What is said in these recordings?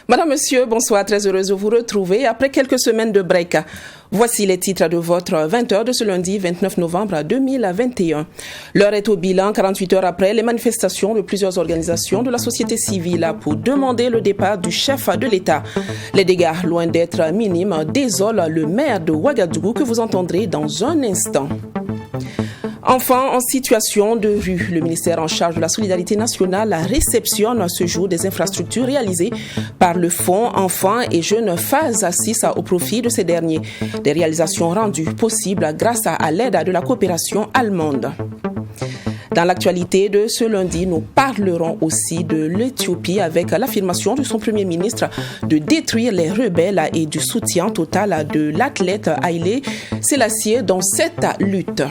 Madame, Monsieur, bonsoir, très heureuse de vous retrouver après quelques semaines de break. Voici les titres de votre 20h de ce lundi 29 novembre 2021. L'heure est au bilan 48 heures après les manifestations de plusieurs organisations de la société civile pour demander le départ du chef de l'État. Les dégâts, loin d'être minimes, désolent le maire de Ouagadougou que vous entendrez dans un instant. Enfin, en situation de rue, le ministère en charge de la solidarité nationale réceptionne ce jour des infrastructures réalisées par le Fonds Enfants et Jeunes Phase 6 au profit de ces derniers. Des réalisations rendues possibles grâce à l'aide de la coopération allemande. Dans l'actualité de ce lundi, nous parlerons aussi de l'Éthiopie avec l'affirmation de son Premier ministre de détruire les rebelles et du soutien total de l'athlète Haïlé Sélassié dans cette lutte.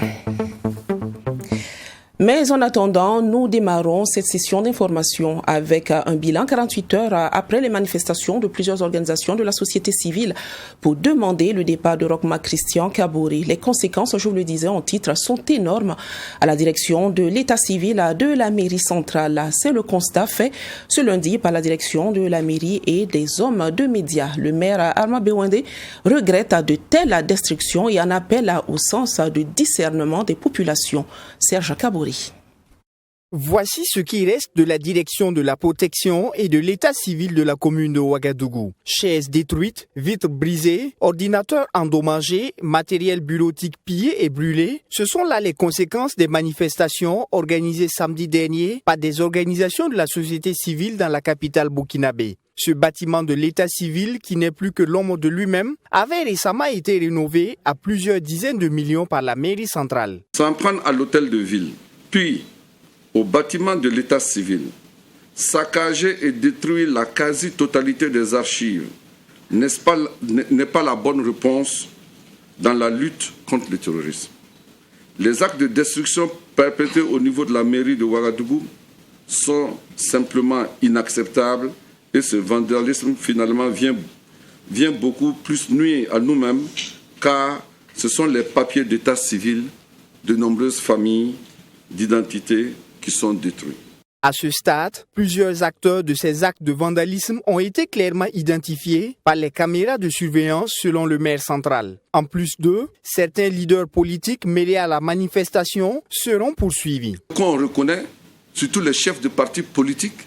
Mais en attendant, nous démarrons cette session d'information avec un bilan 48 heures après les manifestations de plusieurs organisations de la société civile pour demander le départ de Roch-Marc Christian Kabore. Les conséquences, je vous le disais en titre, sont énormes à la direction de l'état civil de la mairie centrale. C'est le constat fait ce lundi par la direction de la mairie et des hommes de médias. Le maire Arma Bewende regrette de telles destructions et en appelle au sens de discernement des populations. Serge Kabore. Voici ce qui reste de la direction de la protection et de l'état civil de la commune de Ouagadougou. Chaises détruites, vitres brisées, ordinateurs endommagés, matériel bureautique pillé et brûlé. Ce sont là les conséquences des manifestations organisées samedi dernier par des organisations de la société civile dans la capitale burkinabé. Ce bâtiment de l'état civil, qui n'est plus que l'ombre de lui-même, avait récemment été rénové à plusieurs dizaines de millions par la mairie centrale. S'en prendre à l'hôtel de ville, puis au bâtiment de l'état civil, saccager et détruire la quasi-totalité des archives n'est pas la bonne réponse dans la lutte contre le terrorisme. Les actes de destruction perpétrés au niveau de la mairie de Ouagadougou sont simplement inacceptables et ce vandalisme finalement vient beaucoup plus nuire à nous-mêmes car ce sont les papiers d'état civil de nombreuses familles d'identité qui sont détruits. À ce stade, plusieurs acteurs de ces actes de vandalisme ont été clairement identifiés par les caméras de surveillance selon le maire central. En plus d'eux, certains leaders politiques mêlés à la manifestation seront poursuivis. Qu'on reconnaît, surtout les chefs de partis politiques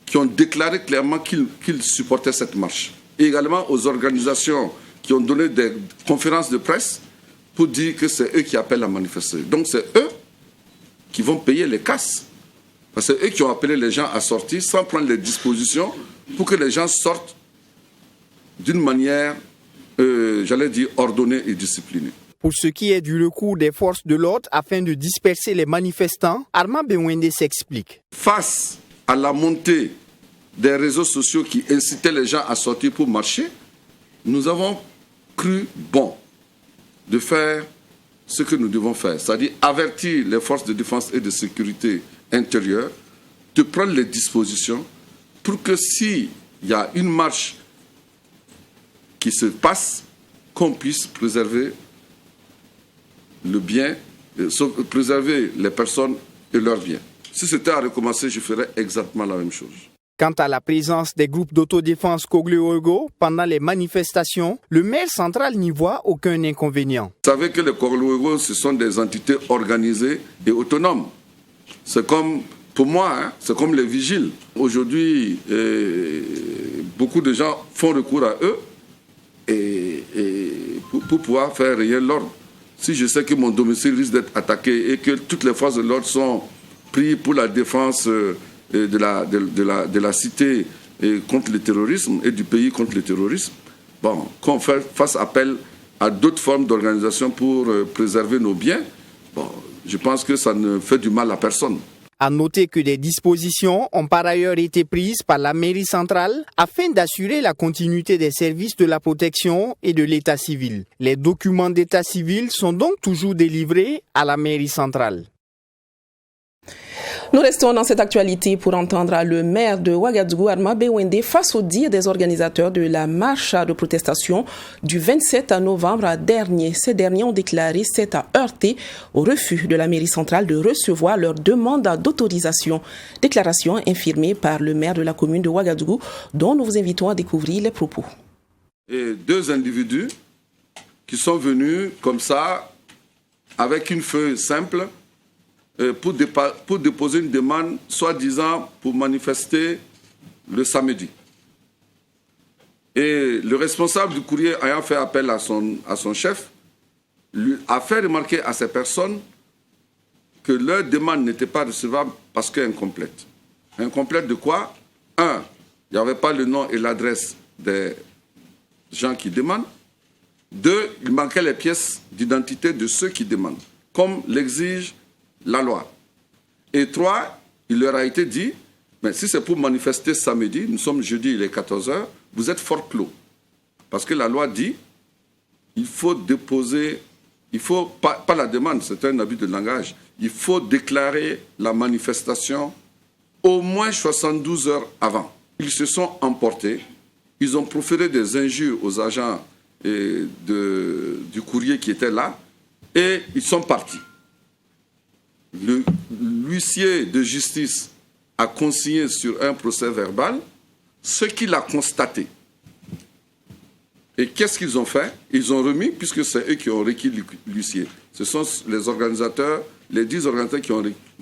qui ont déclaré clairement qu'ils supportaient cette marche. Et également aux organisations qui ont donné des conférences de presse pour dire que c'est eux qui appellent à manifester. Donc c'est eux qui vont payer les casses. Parce que c'est eux qui ont appelé les gens à sortir sans prendre les dispositions pour que les gens sortent d'une manière, ordonnée et disciplinée. Pour ce qui est du recours des forces de l'ordre afin de disperser les manifestants, Arma Bewende s'explique. Face à la montée des réseaux sociaux qui incitaient les gens à sortir pour marcher, nous avons cru bon de faire ce que nous devons faire, c'est-à-dire avertir les forces de défense et de sécurité intérieure de prendre les dispositions pour que s'il y a une marche qui se passe, qu'on puisse préserver le bien, préserver les personnes et leurs biens. Si c'était à recommencer, je ferais exactement la même chose. Quant à la présence des groupes d'autodéfense Koglo-Ouego pendant les manifestations, le maire central n'y voit aucun inconvénient. Vous savez que les Koglo-Ouego, ce sont des entités organisées et autonomes. C'est comme, pour moi, c'est comme les vigiles. Aujourd'hui, beaucoup de gens font recours à eux pour pouvoir faire régner l'ordre. Si je sais que mon domicile risque d'être attaqué et que toutes les forces de l'ordre sont prises pour la défense de la cité contre le terrorisme et du pays contre le terrorisme, qu'on fasse appel à d'autres formes d'organisation pour préserver nos biens, je pense que ça ne fait du mal à personne. À noter que des dispositions ont par ailleurs été prises par la mairie centrale afin d'assurer la continuité des services de la protection et de l'état civil. Les documents d'état civil sont donc toujours délivrés à la mairie centrale. Nous restons dans cette actualité pour entendre le maire de Ouagadougou, Arma Bewende, face au dire des organisateurs de la marche de protestation du 27 novembre dernier. Ces derniers ont déclaré s'être heurtés au refus de la mairie centrale de recevoir leur demande d'autorisation. Déclaration infirmée par le maire de la commune de Ouagadougou, dont nous vous invitons à découvrir les propos. Et deux individus qui sont venus comme ça, avec une feuille simple, pour déposer une demande, soi-disant pour manifester le samedi. Et le responsable du courrier ayant fait appel à son chef, lui a fait remarquer à ces personnes que leur demande n'était pas recevable parce qu'incomplète. Incomplète de quoi? Un, il n'y avait pas le nom et l'adresse des gens qui demandent. Deux, il manquait les pièces d'identité de ceux qui demandent, comme l'exige la loi. Et trois, il leur a été dit, mais si c'est pour manifester samedi, nous sommes jeudi, il est 14h, vous êtes fort clos. Parce que la loi dit, il faut déposer, il faut, pas la demande, c'est un abus de langage, il faut déclarer la manifestation au moins 72 heures avant. Ils se sont emportés, ils ont proféré des injures aux agents du courrier qui étaient là, et ils sont partis. L'huissier de justice a consigné sur un procès verbal ce qu'il a constaté. Et qu'est-ce qu'ils ont fait? Ils ont remis, puisque c'est eux qui ont requis l'huissier. Ce sont les organisateurs, les 10 organisateurs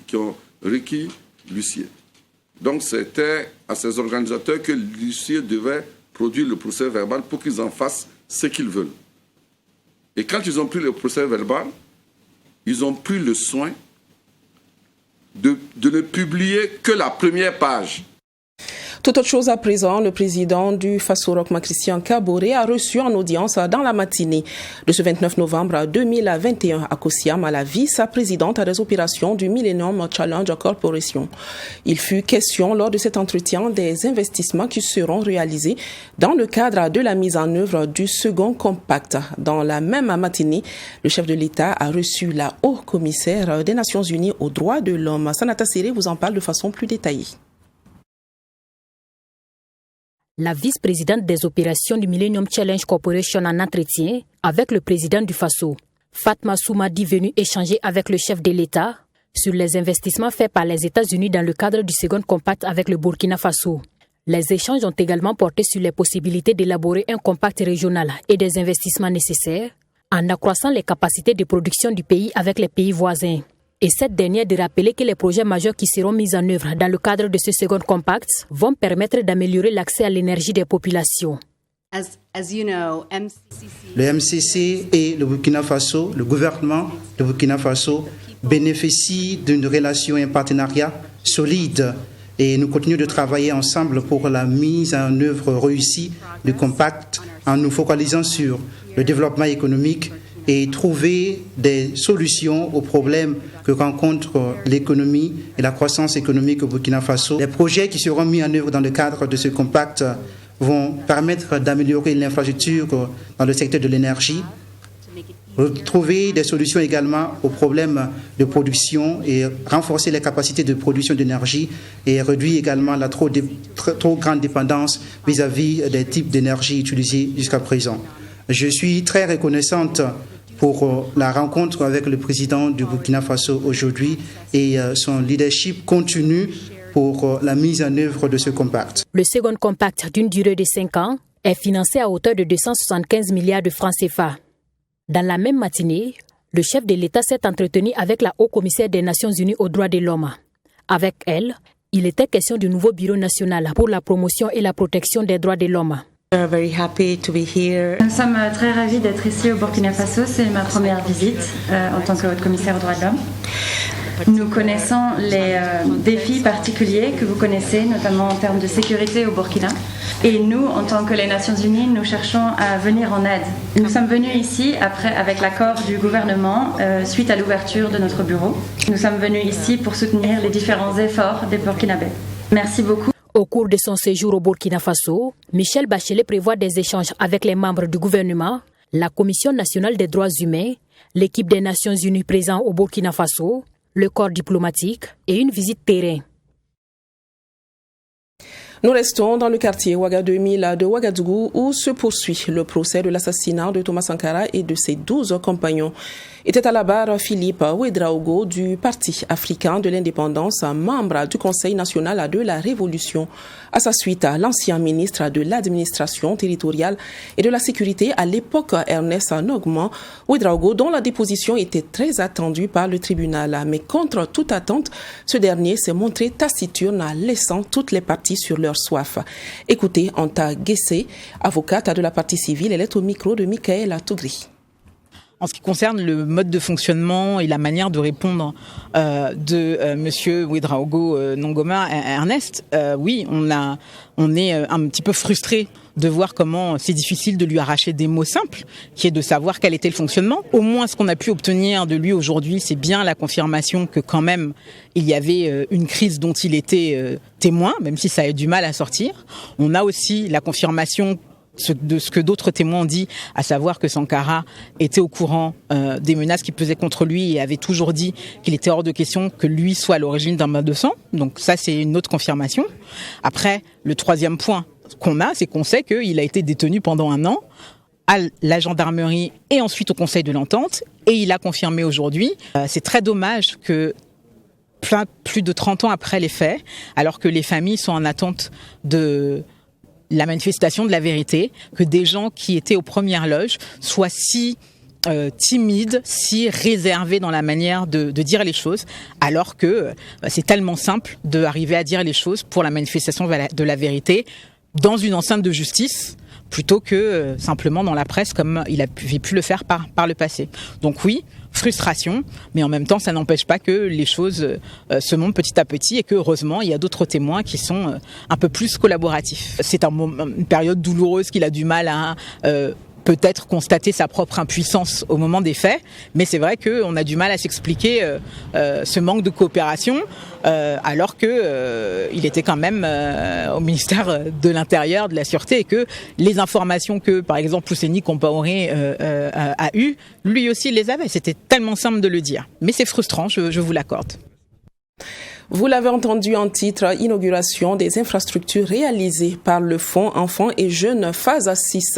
qui ont requis l'huissier. Donc c'était à ces organisateurs que l'huissier devait produire le procès verbal pour qu'ils en fassent ce qu'ils veulent. Et quand ils ont pris le procès verbal, ils ont pris le soin de ne publier que la première page. Tout autre chose à présent, le président du FASOROCMA, Christian Kaboré, a reçu en audience dans la matinée de ce 29 novembre 2021 à Kosiam, à la vice-présidente des opérations du Millennium Challenge Corporation. Il fut question lors de cet entretien des investissements qui seront réalisés dans le cadre de la mise en œuvre du second compact. Dans la même matinée, le chef de l'État a reçu la haut-commissaire des Nations Unies aux droits de l'homme. Sanata Séré vous en parle de façon plus détaillée. La vice-présidente des opérations du Millennium Challenge Corporation en entretien avec le président du FASO, Fatma Soumadi, venue échanger avec le chef de l'État sur les investissements faits par les États-Unis dans le cadre du second compact avec le Burkina Faso. Les échanges ont également porté sur les possibilités d'élaborer un compact régional et des investissements nécessaires en accroissant les capacités de production du pays avec les pays voisins. Et cette dernière de rappeler que les projets majeurs qui seront mis en œuvre dans le cadre de ce second compact vont permettre d'améliorer l'accès à l'énergie des populations. Le MCC et le Burkina Faso, le gouvernement de Burkina Faso bénéficient d'une relation et un partenariat solide et nous continuons de travailler ensemble pour la mise en œuvre réussie du compact en nous focalisant sur le développement économique et trouver des solutions aux problèmes que rencontre l'économie et la croissance économique au Burkina Faso. Les projets qui seront mis en œuvre dans le cadre de ce compact vont permettre d'améliorer l'infrastructure dans le secteur de l'énergie, trouver des solutions également aux problèmes de production et renforcer les capacités de production d'énergie et réduire également la trop grande dépendance vis-à-vis des types d'énergie utilisés jusqu'à présent. Je suis très reconnaissante pour la rencontre avec le président du Burkina Faso aujourd'hui et son leadership continu pour la mise en œuvre de ce compact. Le second compact d'une durée de 5 ans est financé à hauteur de 275 milliards de francs CFA. Dans la même matinée, le chef de l'État s'est entretenu avec la haut-commissaire des Nations Unies aux droits de l'homme. Avec elle, il était question du nouveau bureau national pour la promotion et la protection des droits de l'homme. Nous sommes très ravis d'être ici au Burkina Faso. C'est ma première visite en tant que haute-commissaire aux droits de l'homme. Nous connaissons les défis particuliers que vous connaissez, notamment en termes de sécurité au Burkina. Et nous, en tant que les Nations Unies, nous cherchons à venir en aide. Nous sommes venus ici avec l'accord du gouvernement suite à l'ouverture de notre bureau. Nous sommes venus ici pour soutenir les différents efforts des Burkinabés. Merci beaucoup. Au cours de son séjour au Burkina Faso, Michelle Bachelet prévoit des échanges avec les membres du gouvernement, la Commission nationale des droits humains, l'équipe des Nations Unies présente au Burkina Faso, le corps diplomatique et une visite terrain. Nous restons dans le quartier Ouaga 2000 de Ouagadougou où se poursuit le procès de l'assassinat de Thomas Sankara et de ses 12 compagnons. Était à la barre Philippe Ouedraogo du Parti africain de l'indépendance, membre du Conseil national de la Révolution. À sa suite, l'ancien ministre de l'administration territoriale et de la sécurité à l'époque, Ernest Nogman Ouedraogo, dont la déposition était très attendue par le tribunal. Mais contre toute attente, ce dernier s'est montré taciturne, laissant toutes les parties sur leur soif. Écoutez Anta Guessé, avocate de la partie civile, elle est au micro de Michael Tougri. En ce qui concerne le mode de fonctionnement et la manière de répondre de Monsieur Ouedraogo Nongoma Ernest, oui, on est un petit peu frustré de voir comment c'est difficile de lui arracher des mots simples, qui est de savoir quel était le fonctionnement. Au moins, ce qu'on a pu obtenir de lui aujourd'hui, c'est bien la confirmation que quand même, il y avait une crise dont il était témoin, même si ça a eu du mal à sortir. On a aussi la confirmation de ce que d'autres témoins ont dit, à savoir que Sankara était au courant des menaces qui pesaient contre lui et avait toujours dit qu'il était hors de question que lui soit à l'origine d'un bain de sang. Donc ça, c'est une autre confirmation. Après, le troisième point qu'on a, c'est qu'on sait qu'il a été détenu pendant 1 an à la gendarmerie et ensuite au Conseil de l'Entente, et il a confirmé aujourd'hui. C'est très dommage que plus de 30 ans après les faits, alors que les familles sont en attente de la manifestation de la vérité, que des gens qui étaient aux premières loges soient si timides, si réservés dans la manière de dire les choses, alors que c'est tellement simple d'arriver à dire les choses pour la manifestation de la vérité dans une enceinte de justice, plutôt que simplement dans la presse comme il avait pu le faire par le passé. Donc oui, frustration, mais en même temps, ça n'empêche pas que les choses se montent petit à petit et que, heureusement, il y a d'autres témoins qui sont un peu plus collaboratifs. C'est une période douloureuse qu'il a du mal à peut-être constater sa propre impuissance au moment des faits, mais c'est vrai qu'on a du mal à s'expliquer ce manque de coopération, alors qu'il était quand même au ministère de l'Intérieur, de la Sûreté, et que les informations que, par exemple, Ouseni Compaoré a eues, lui aussi les avait. C'était tellement simple de le dire. Mais c'est frustrant, je vous l'accorde. Vous l'avez entendu en titre, inauguration des infrastructures réalisées par le Fonds Enfants et Jeunes phase 6.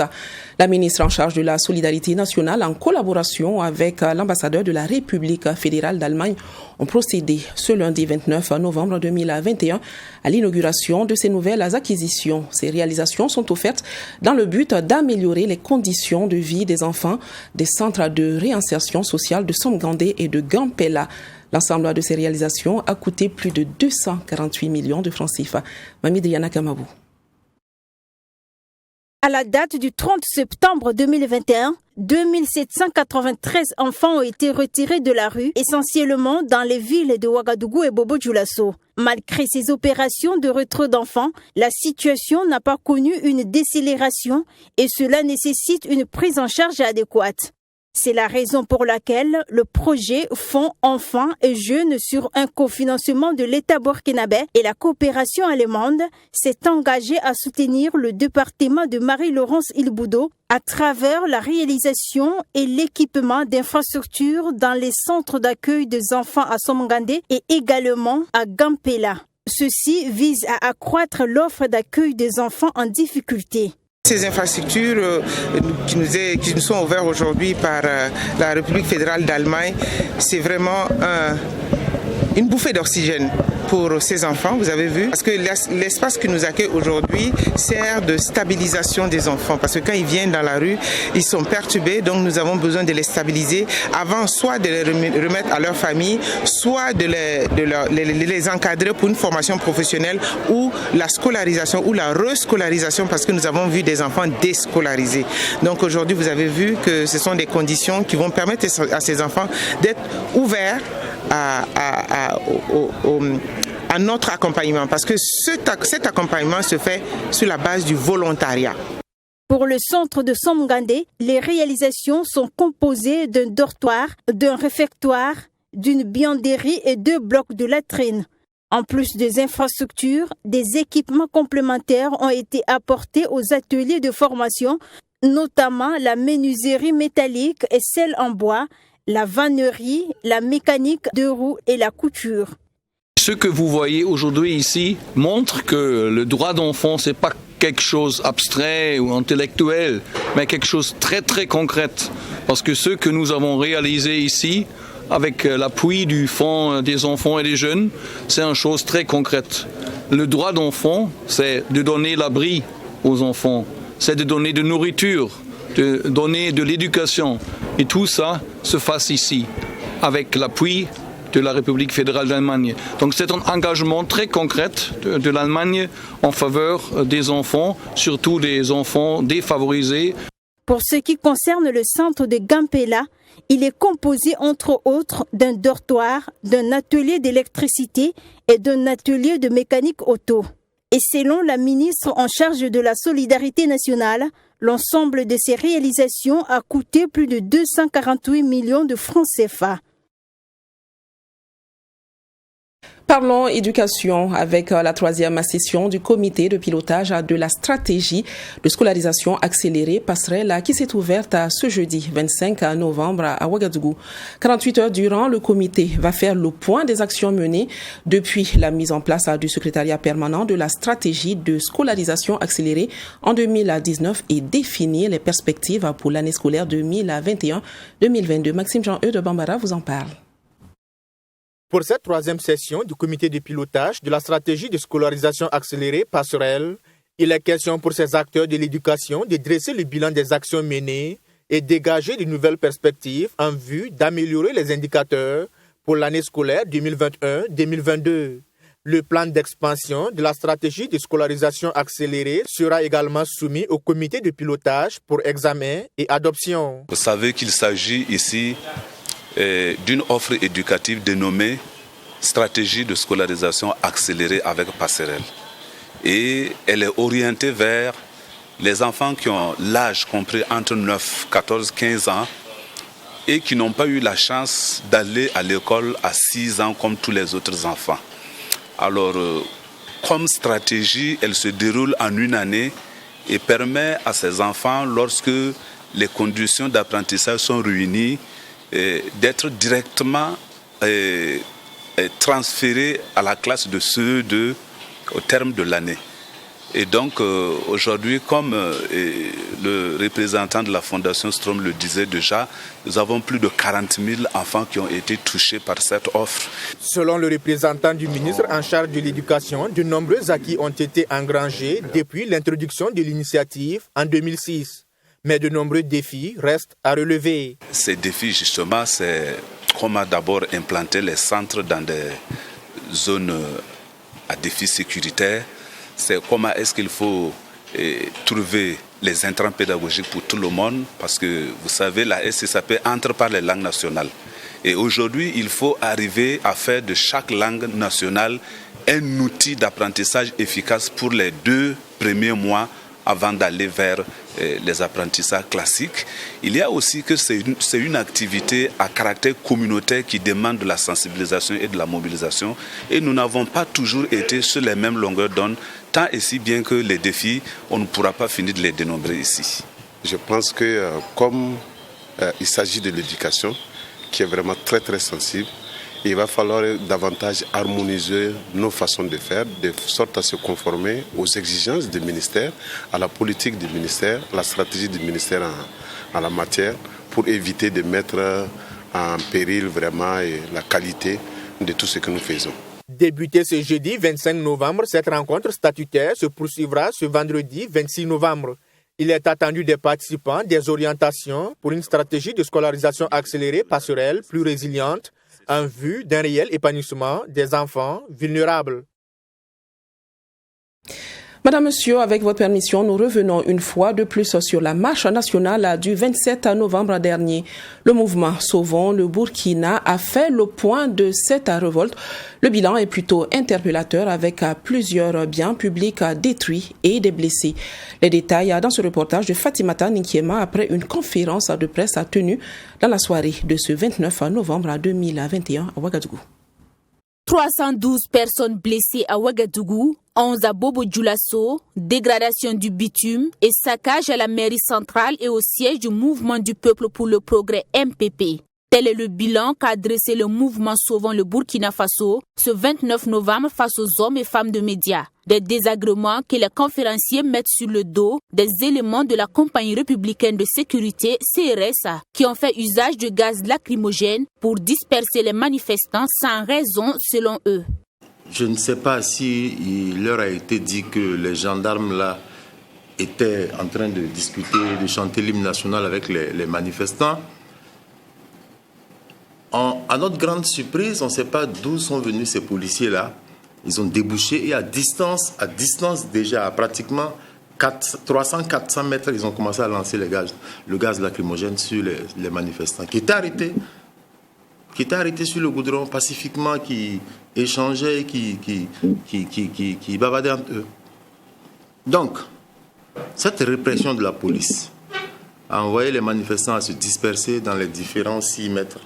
La ministre en charge de la solidarité nationale, en collaboration avec l'ambassadeur de la République fédérale d'Allemagne, ont procédé ce lundi 29 novembre 2021 à l'inauguration de ces nouvelles acquisitions. Ces réalisations sont offertes dans le but d'améliorer les conditions de vie des enfants des centres de réinsertion sociale de Somgandé et de Gampela. L'ensemble de ces réalisations a coûté plus de 248 millions de francs CFA. Mamie Driana Kamabou. À la date du 30 septembre 2021, 2793 enfants ont été retirés de la rue, essentiellement dans les villes de Ouagadougou et Bobo-Dioulasso. Malgré ces opérations de retrait d'enfants, la situation n'a pas connu une décélération et cela nécessite une prise en charge adéquate. C'est la raison pour laquelle le projet Fonds Enfants et Jeunes sur un cofinancement de l'État burkinabé et la coopération allemande s'est engagé à soutenir le département de Marie-Laurence Ilboudo à travers la réalisation et l'équipement d'infrastructures dans les centres d'accueil des enfants à Somgandé et également à Gampela. Ceci vise à accroître l'offre d'accueil des enfants en difficulté. Ces infrastructures qui nous sont ouvertes aujourd'hui par la République fédérale d'Allemagne, c'est vraiment une bouffée d'oxygène pour ces enfants, vous avez vu, parce que l'espace qui nous accueille aujourd'hui sert de stabilisation des enfants, parce que quand ils viennent dans la rue, ils sont perturbés, donc nous avons besoin de les stabiliser avant soit de les remettre à leur famille, soit de les encadrer pour une formation professionnelle ou la scolarisation ou la rescolarisation, parce que nous avons vu des enfants déscolarisés. Donc aujourd'hui, vous avez vu que ce sont des conditions qui vont permettre à ces enfants d'être ouverts à notre accompagnement, parce que cet accompagnement se fait sur la base du volontariat. Pour le centre de Somgande, les réalisations sont composées d'un dortoir, d'un réfectoire, d'une buanderie et 2 blocs de latrines. En plus des infrastructures, des équipements complémentaires ont été apportés aux ateliers de formation, notamment la menuiserie métallique et celle en bois, la vannerie, la mécanique de roues et la couture. Ce que vous voyez aujourd'hui ici montre que le droit d'enfant, ce n'est pas quelque chose abstrait ou intellectuel, mais quelque chose de très très concret. Parce que ce que nous avons réalisé ici, avec l'appui du Fonds des enfants et des jeunes, c'est une chose très concrète. Le droit d'enfant, c'est de donner l'abri aux enfants, c'est de donner de nourriture, de donner de l'éducation. Et tout ça se fasse ici, avec l'appui de la République fédérale d'Allemagne. Donc c'est un engagement très concret de l'Allemagne en faveur des enfants, surtout des enfants défavorisés. Pour ce qui concerne le centre de Gampela, il est composé entre autres d'un dortoir, d'un atelier d'électricité et d'un atelier de mécanique auto. Et selon la ministre en charge de la solidarité nationale, l'ensemble de ces réalisations a coûté plus de 248 millions de francs CFA. Parlons éducation avec la 3e session du comité de pilotage de la stratégie de scolarisation accélérée passerelle qui s'est ouverte ce jeudi 25 novembre à Ouagadougou. 48 heures durant, le comité va faire le point des actions menées depuis la mise en place du secrétariat permanent de la stratégie de scolarisation accélérée en 2019 et définir les perspectives pour l'année scolaire 2021-2022. Maxime Jean-Eudes de Bambara vous en parle. Pour cette 3e session du comité de pilotage de la stratégie de scolarisation accélérée passerelle, il est question pour ces acteurs de l'éducation de dresser le bilan des actions menées et dégager de nouvelles perspectives en vue d'améliorer les indicateurs pour l'année scolaire 2021-2022. Le plan d'expansion de la stratégie de scolarisation accélérée sera également soumis au comité de pilotage pour examen et adoption. Vous savez qu'il s'agit ici d'une offre éducative dénommée stratégie de scolarisation accélérée avec passerelle. Et elle est orientée vers les enfants qui ont l'âge compris entre 9, 14, 15 ans et qui n'ont pas eu la chance d'aller à l'école à 6 ans comme tous les autres enfants. Alors, comme stratégie, elle se déroule en une année et permet à ces enfants, lorsque les conditions d'apprentissage sont réunies, d'être directement transférés à la classe de CE2 au terme de l'année. Et donc aujourd'hui, comme le représentant de la Fondation Strom le disait déjà, nous avons plus de 40 000 enfants qui ont été touchés par cette offre. Selon le représentant du ministre en charge de l'éducation, de nombreux acquis ont été engrangés depuis l'introduction de l'initiative en 2006. Mais de nombreux défis restent à relever. Ces défis, justement, c'est comment d'abord implanter les centres dans des zones à défis sécuritaires. C'est comment est-ce qu'il faut trouver les intrants pédagogiques pour tout le monde. Parce que, vous savez, la SSAP entre par les langues nationales. Et aujourd'hui, il faut arriver à faire de chaque langue nationale un outil d'apprentissage efficace pour les 2 premiers mois avant d'aller vers les apprentissages classiques. Il y a aussi que c'est une activité à caractère communautaire qui demande de la sensibilisation et de la mobilisation. Et nous n'avons pas toujours été sur les mêmes longueurs d'onde, tant et si bien que les défis, on ne pourra pas finir de les dénombrer ici. Je pense que comme il s'agit de l'éducation, qui est vraiment très très sensible, il va falloir davantage harmoniser nos façons de faire, de sorte à se conformer aux exigences du ministère, à la politique du ministère, à la stratégie du ministère en la matière, pour éviter de mettre en péril vraiment la qualité de tout ce que nous faisons. Débutée ce jeudi 25 novembre, cette rencontre statutaire se poursuivra ce vendredi 26 novembre. Il est attendu des participants des orientations pour une stratégie de scolarisation accélérée passerelle plus résiliente, en vue d'un réel épanouissement des enfants vulnérables. Madame, Monsieur, avec votre permission, nous revenons une fois de plus sur la marche nationale du 27 novembre dernier. Le mouvement Sauvons le Burkina a fait le point de cette révolte. Le bilan est plutôt interpellateur avec plusieurs biens publics détruits et des blessés. Les détails dans ce reportage de Fatimata Ninkiema après une conférence de presse tenue dans la soirée de ce 29 novembre 2021 à Ouagadougou. 312 personnes blessées à Ouagadougou, 11 à Bobo-Dioulasso, dégradation du bitume et saccage à la mairie centrale et au siège du Mouvement du Peuple pour le Progrès MPP. Tel est le bilan qu'a dressé le mouvement Sauvons le Burkina Faso ce 29 novembre face aux hommes et femmes de médias. Des désagréments que les conférenciers mettent sur le dos des éléments de la compagnie républicaine de sécurité CRS qui ont fait usage de gaz lacrymogène pour disperser les manifestants sans raison selon eux. Je ne sais pas si il leur a été dit que les gendarmes là étaient en train de discuter, de chanter l'hymne national avec les manifestants. À notre grande surprise, on ne sait pas d'où sont venus ces policiers-là. Ils ont débouché et à distance déjà, à pratiquement 300-400 mètres, ils ont commencé à lancer le gaz lacrymogène sur les manifestants qui étaient arrêtés sur le goudron pacifiquement, qui échangeaient, qui bavardaient entre eux. Donc, cette répression de la police a envoyé les manifestants à se disperser dans les différents 6 mètres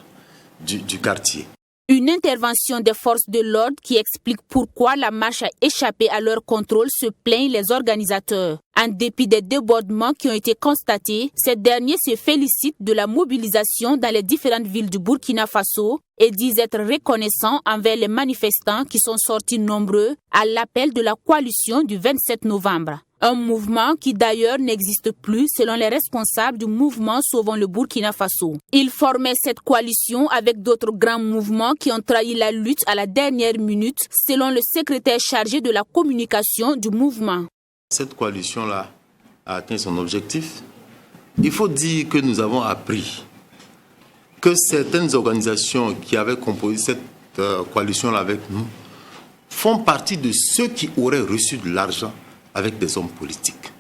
du quartier. Une intervention des forces de l'ordre qui explique pourquoi la marche a échappé à leur contrôle se plaignent les organisateurs. En dépit des débordements qui ont été constatés, ces derniers se félicitent de la mobilisation dans les différentes villes du Burkina Faso et disent être reconnaissants envers les manifestants qui sont sortis nombreux à l'appel de la coalition du 27 novembre. Un mouvement qui d'ailleurs n'existe plus selon les responsables du mouvement Sauvons le Burkina Faso. Ils formaient cette coalition avec d'autres grands mouvements qui ont trahi la lutte à la dernière minute selon le secrétaire chargé de la communication du mouvement. Cette coalition-là a atteint son objectif. Il faut dire que nous avons appris que certaines organisations qui avaient composé cette coalition-là avec nous font partie de ceux qui auraient reçu de l'argent avec des hommes politiques.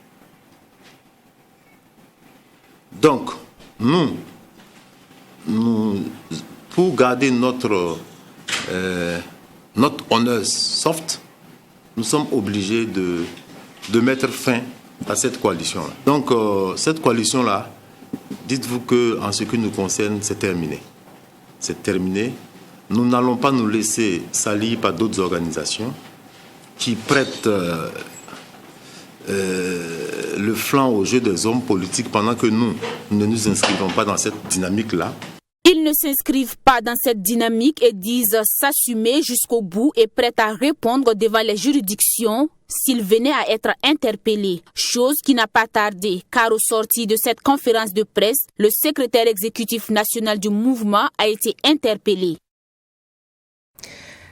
Donc, nous pour garder notre honneur soft, nous sommes obligés de mettre fin à cette coalition-là. Donc, cette coalition-là, dites-vous qu'en ce qui nous concerne, c'est terminé. C'est terminé. Nous n'allons pas nous laisser salir par d'autres organisations qui prêtent le flanc au jeu des hommes politiques pendant que nous ne nous inscrivons pas dans cette dynamique-là. Ils ne s'inscrivent pas dans cette dynamique et disent s'assumer jusqu'au bout et prêts à répondre devant les juridictions s'ils venaient à être interpellés. Chose qui n'a pas tardé, car au sortir de cette conférence de presse, le secrétaire exécutif national du mouvement a été interpellé.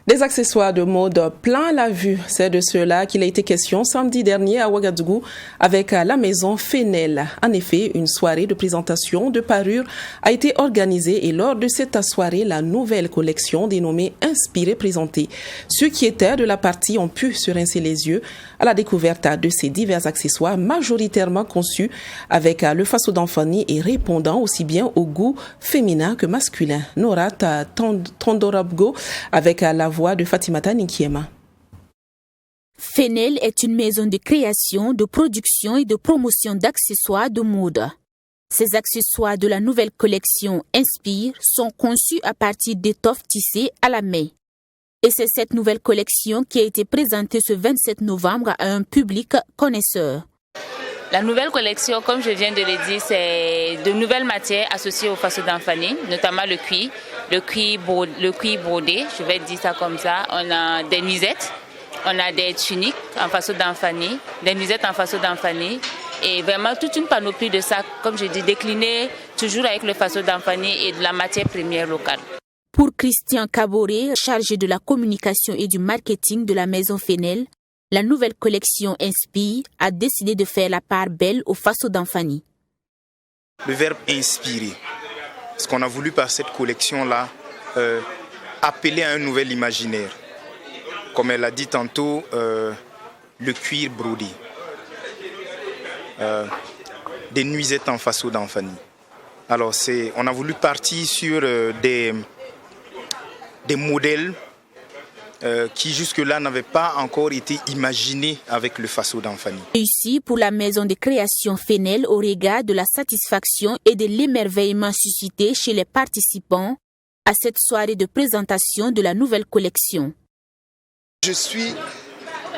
Des accessoires de mode plein la vue, c'est de cela qu'il a été question samedi dernier à Ouagadougou avec la maison Fenel. En effet, une soirée de présentation de parures a été organisée et lors de cette soirée, la nouvelle collection dénommée Inspiré présentée. Ceux qui étaient de la partie ont pu se rincer les yeux à la découverte de ces divers accessoires majoritairement conçus avec le faso d'Anfani et répondant aussi bien au goût féminin que masculin. Norat Tondorabgo avec la voix de Fatimata Ninkiema. Fenel est une maison de création, de production et de promotion d'accessoires de mode. Ces accessoires de la nouvelle collection Inspire sont conçus à partir d'étoffes tissées à la main. Et c'est cette nouvelle collection qui a été présentée ce 27 novembre à un public connaisseur. La nouvelle collection, comme je viens de le dire, c'est de nouvelles matières associées au faso d'Anfani, notamment le cuir brodé, je vais dire ça comme ça. On a des nuisettes, on a des tuniques en faso d'Anfani, des nuisettes en faso d'Anfani, et vraiment toute une panoplie de ça, comme je dis, décliné toujours avec le faso d'Anfani et de la matière première locale. Pour Christian Caboret, chargé de la communication et du marketing de la maison Fenel, la nouvelle collection Inspire a décidé de faire la part belle au faso d'Anfani. Le verbe inspirer, ce qu'on a voulu par cette collection-là, appeler à un nouvel imaginaire. Comme elle a dit tantôt, le cuir brodé, des nuisettes en faso d'Anfani. Alors on a voulu partir sur des modèles qui jusque-là n'avaient pas encore été imaginés avec le faso d'Anfani. Ici, pour la maison de création Fenel, au regard de la satisfaction et de l'émerveillement suscité chez les participants à cette soirée de présentation de la nouvelle collection. Je suis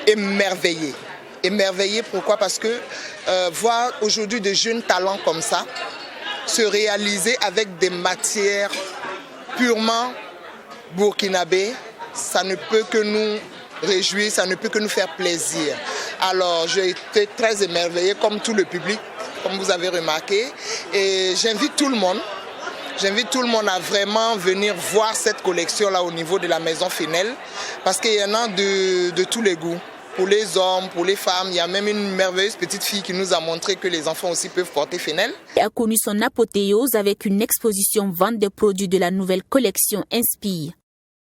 émerveillé. Émerveillé, pourquoi? Parce que voir aujourd'hui de jeunes talents comme ça se réaliser avec des matières purement burkinabées, ça ne peut que nous réjouir, ça ne peut que nous faire plaisir. Alors j'ai été très émerveillé comme tout le public, comme vous avez remarqué, et j'invite tout le monde à vraiment venir voir cette collection-là au niveau de la maison Fenel, parce qu'il y en a de tous les goûts. Pour les hommes, pour les femmes, il y a même une merveilleuse petite fille qui nous a montré que les enfants aussi peuvent porter Fenel. Elle a connu son apothéose avec une exposition vente des produits de la nouvelle collection Inspire.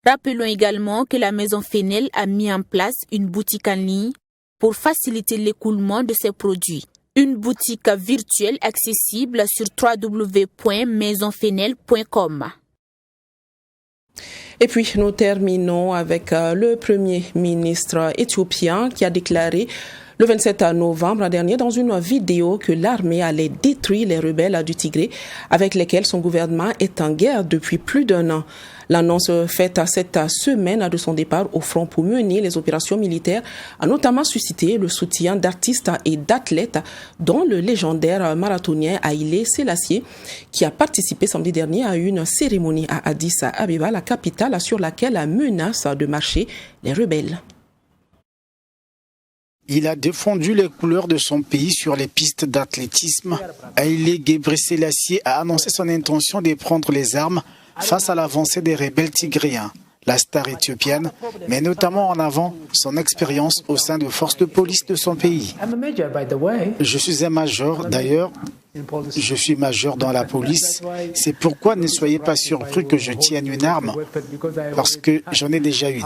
Rappelons également que la maison Fenel a mis en place une boutique en ligne pour faciliter l'écoulement de ses produits. Une boutique virtuelle accessible sur www.maisonfenel.com. Et puis nous terminons avec le Premier ministre éthiopien qui a déclaré le 27 novembre dernier dans une vidéo que l'armée allait détruire les rebelles du Tigré avec lesquels son gouvernement est en guerre depuis plus d'1 an. L'annonce faite cette semaine de son départ au front pour mener les opérations militaires a notamment suscité le soutien d'artistes et d'athlètes, dont le légendaire marathonien Haïlé Sélassié, qui a participé samedi dernier à une cérémonie à Addis Abeba, la capitale sur laquelle menacent de marcher les rebelles. Il a défendu les couleurs de son pays sur les pistes d'athlétisme. Haïlé Gebrselassie a annoncé son intention de prendre les armes face à l'avancée des rebelles tigréens. La star éthiopienne met notamment en avant son expérience au sein de forces de police de son pays. Je suis un major, d'ailleurs, je suis major dans la police. C'est pourquoi ne soyez pas surpris que je tienne une arme, parce que j'en ai déjà une.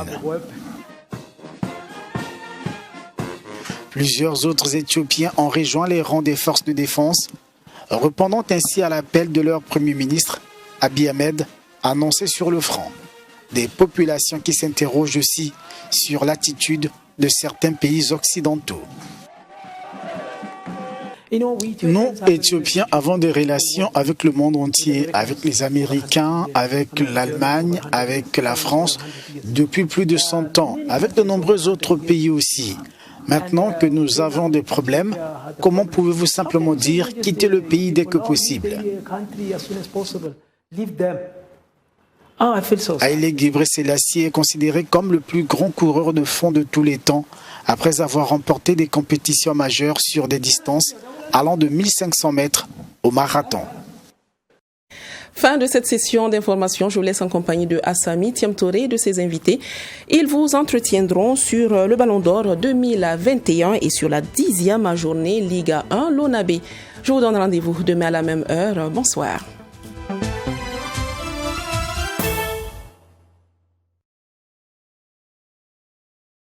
Plusieurs autres Éthiopiens ont rejoint les rangs des forces de défense, répondant ainsi à l'appel de leur Premier ministre, Abiy Ahmed, annoncé sur le front. Des populations qui s'interrogent aussi sur l'attitude de certains pays occidentaux. Nous, Éthiopiens, avons des relations avec le monde entier, avec les Américains, avec l'Allemagne, avec la France, depuis plus de 100 ans, avec de nombreux autres pays aussi. Maintenant que nous avons des problèmes, comment pouvez-vous simplement dire « quittez le pays dès que possible » Haïlé Gebrselassie est considéré comme le plus grand coureur de fond de tous les temps, après avoir remporté des compétitions majeures sur des distances allant de 1500 mètres au marathon. Fin de cette session d'information, je vous laisse en compagnie de Assami Tiamtore et de ses invités. Ils vous entretiendront sur le Ballon d'Or 2021 et sur la 10e journée Liga 1 Lonabé. Je vous donne rendez-vous demain à la même heure. Bonsoir.